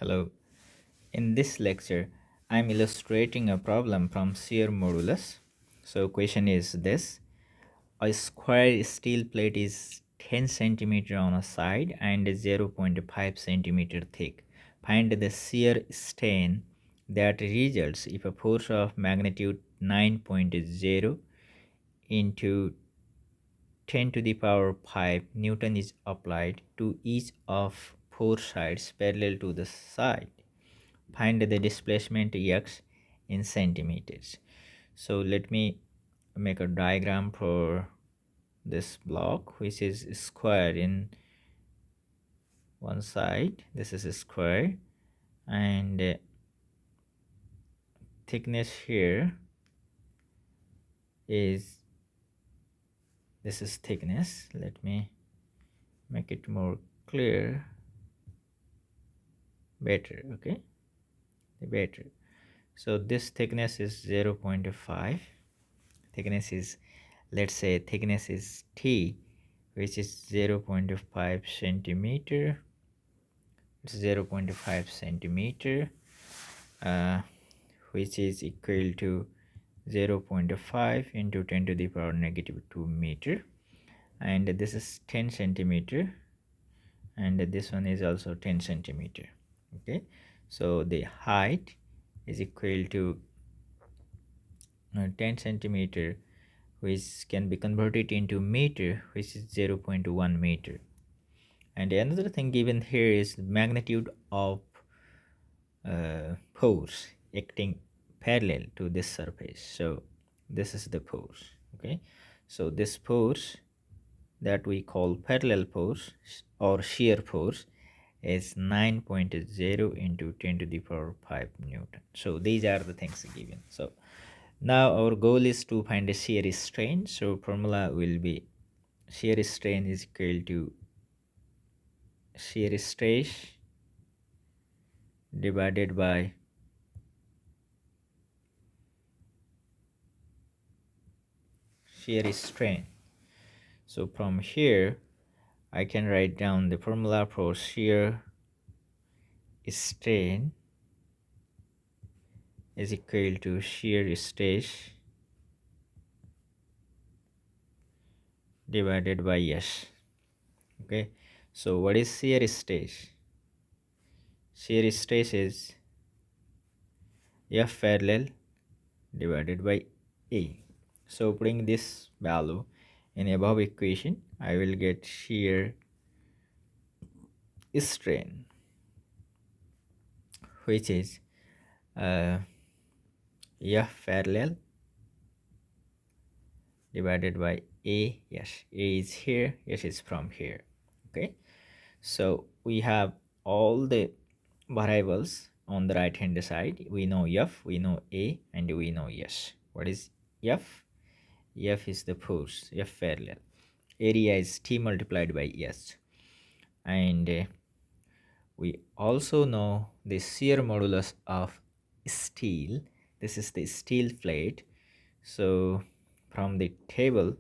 Hello. In this lecture, I'm illustrating a problem from Shear modulus. So question is this. A square steel plate is 10 centimeter on a side and 0.5 centimeter thick. Find the shear strain that results if a force of magnitude 9.0 into 10 to the power 5 Newton is applied to each of four sides parallel to the side. Find the displacement x in centimeters. So let me make a diagram for this block, which is square in one side. This is a square, and thickness here is, this is thickness. Let me make it more clear, better. Okay, better. So this thickness is 0.5. thickness is, let's say thickness is t, which is 0.5 centimeter. It's 0.5 centimeter, which is equal to 0.5 into 10 to the power negative 2 meter, and this is 10 centimeter, and this one is also 10 centimeter. Okay, so the height is equal to 10 centimeter, which can be converted into meter, which is 0.1 meter. And another thing given here is the magnitude of force acting parallel to this surface. So this is the force. Okay, so this force that we call parallel force or shear force is 9.0 into 10 to the power 5 Newton. So these are the things given. So now our goal is to find a shear strain. So formula will be shear strain is equal to shear stress divided by shear strain. So from here I can write down the formula for shear strain is equal to shear stress divided by S. Okay, so what is shear stress? Shear stress is F parallel divided by A. So putting this value in above equation, I will get shear strain, which is F parallel divided by A. Yes, A is here, S is from here. Okay, so we have all the variables on the right hand side. We know F, we know A, and we know S. What is F? F is the force, F parallel. Area is T multiplied by S. And we also know the shear modulus of steel. This is the steel plate. So from the table,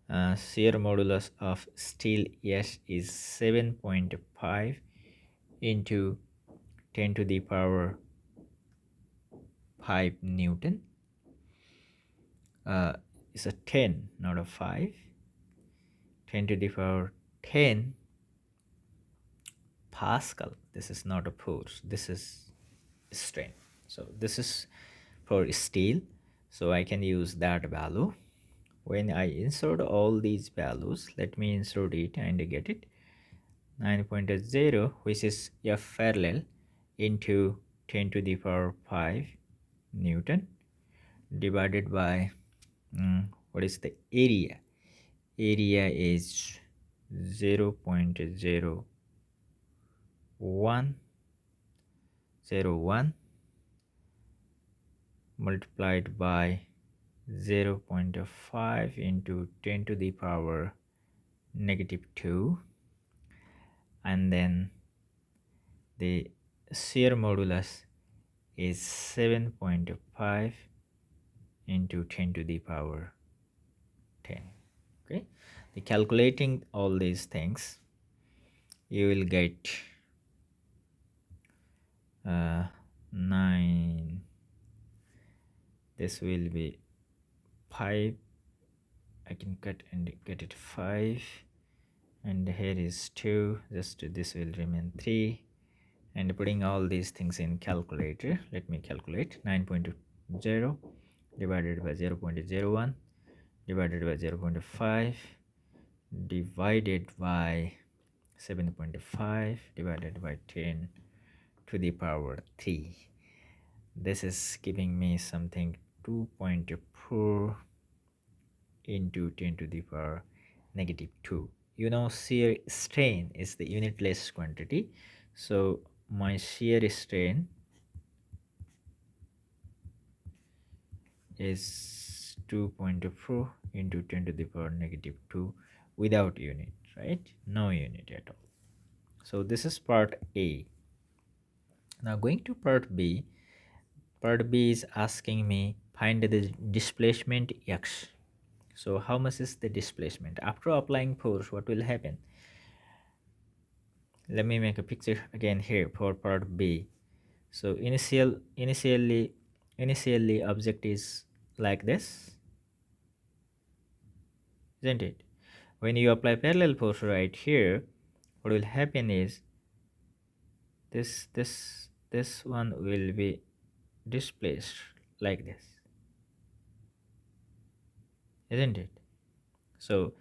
shear modulus of steel S is 7.5 into 10 to the power 5 Newton. It's a 10, not a 5. 10 to the power 10 Pascal. This is not a force, this is strain. So this is for steel, so I can use that value. When I insert all these values, let me insert it and get it. 9.0, which is F parallel into 10 to the power 5 Newton divided by what is the area? Area is 0.0101 multiplied by 0.5 into 10 to the power negative 2, and then the shear modulus is 7.5 into 10 to the power 10. Okay, the calculating all these things, you will get uh, 9, this will be 5. I can cut and get it 5, and here is 2, just this will remain 3. And putting all these things in calculator, let me calculate. 9.0 divided by 0.01 divided by 0.5 divided by 7.5 divided by 10 to the power 3. This is giving me something 2.4 into 10 to the power negative 2. You know, shear strain is the unitless quantity, so my shear strain is 2.4 into 10 to the power negative 2 without unit, right? No unit at all. So this is part A. Now going to part B. Part B is asking me find the displacement x. So how much is the displacement? After applying force, what will happen? Let me make a picture again here for part B. So initially object is like this, isn't it? When you apply parallel force right here, what will happen is this one will be displaced like this, isn't it? So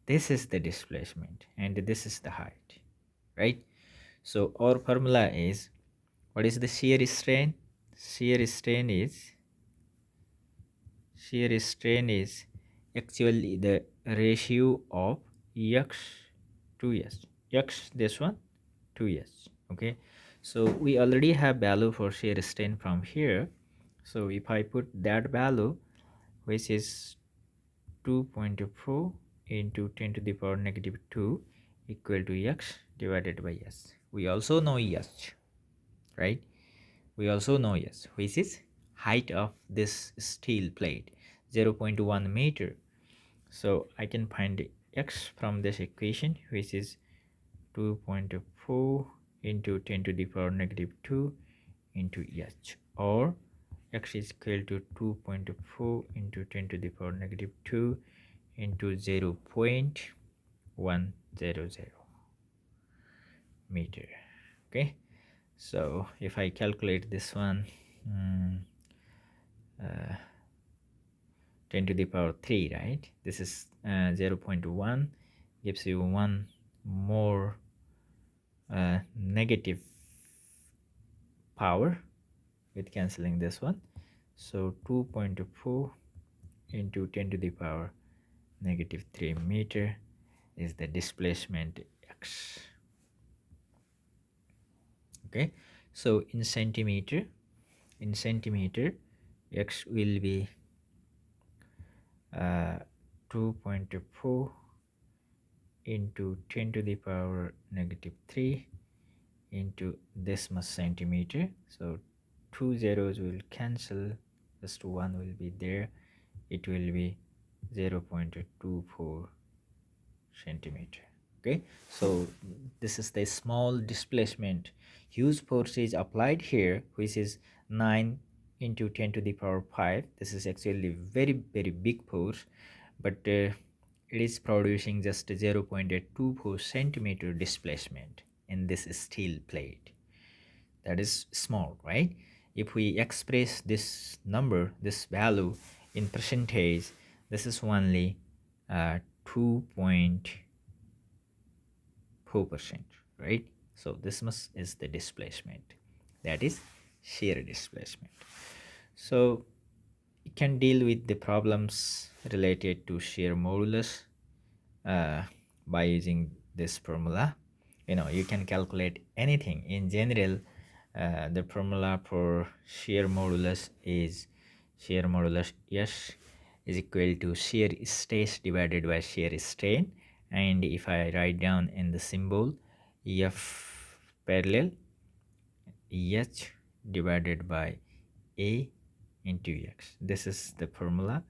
this is the displacement and this is the height, right? So our formula is, what is the shear strain? Shear strain is actually the ratio of x to s. X, this one, to s. Okay, so we already have value for shear strain from here. So if I put that value, which is 2.4 into 10 to the power negative 2 equal to x divided by s. We also know s, right? We also know s, which is height of this steel plate, 0.1 meter. So I can find x from this equation, which is 2.4 into 10 to the power negative 2 into h, or x is equal to 2.4 into 10 to the power negative 2 into 0.100 meter. Okay, so if I calculate this one, 10 to the power 3, right? This is 0.1, gives you one more negative power with cancelling this one. So 2.4 into 10 to the power negative 3 meter is the displacement x. Okay, so in centimeter x will be 2.4 into 10 to the power negative 3 into this much centimeter. So 2 zeros will cancel, just 1 will be there. It will be 0.24 centimeter. Okay, so this is the small displacement. Huge force is applied here, which is 9 into 10 to the power 5. This is actually very big force, but it is producing just 0.24 centimeter displacement in this steel plate. That is small, right? If we express this number, this value in percentage, this is only 2.4%, right? So this much is the displacement, that is shear displacement. So you can deal with the problems related to shear modulus by using this formula. You know, you can calculate anything. In general, the formula for shear modulus is S is equal to shear stress divided by shear strain. And if I write down in the symbol F parallel, H divided by A into X. This is the formula.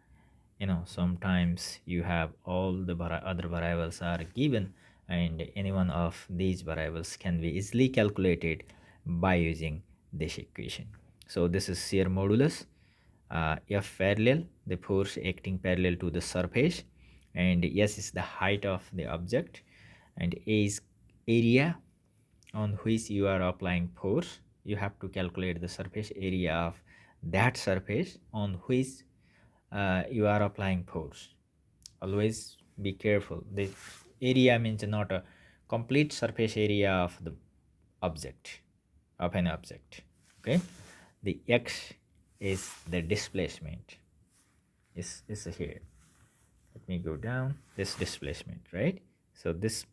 You know, sometimes you have all the other variables are given, and any one of these variables can be easily calculated by using this equation. So this is shear modulus, F parallel, the force acting parallel to the surface, and S is the height of the object, and A is area on which you are applying force. You have to calculate the surface area of that surface on which you are applying force. Always be careful. The area means not a complete surface area of the object, of an object. Okay, the x is the displacement. Is here. Let me go down. This displacement, right? So this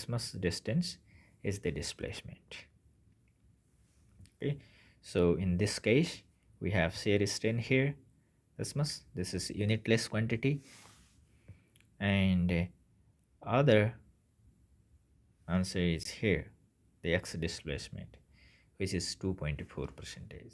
much distance is the displacement. Okay, so in this case we have shear strain here. This is unitless quantity, and other answer is here, the x displacement, which is 2.4 percentage.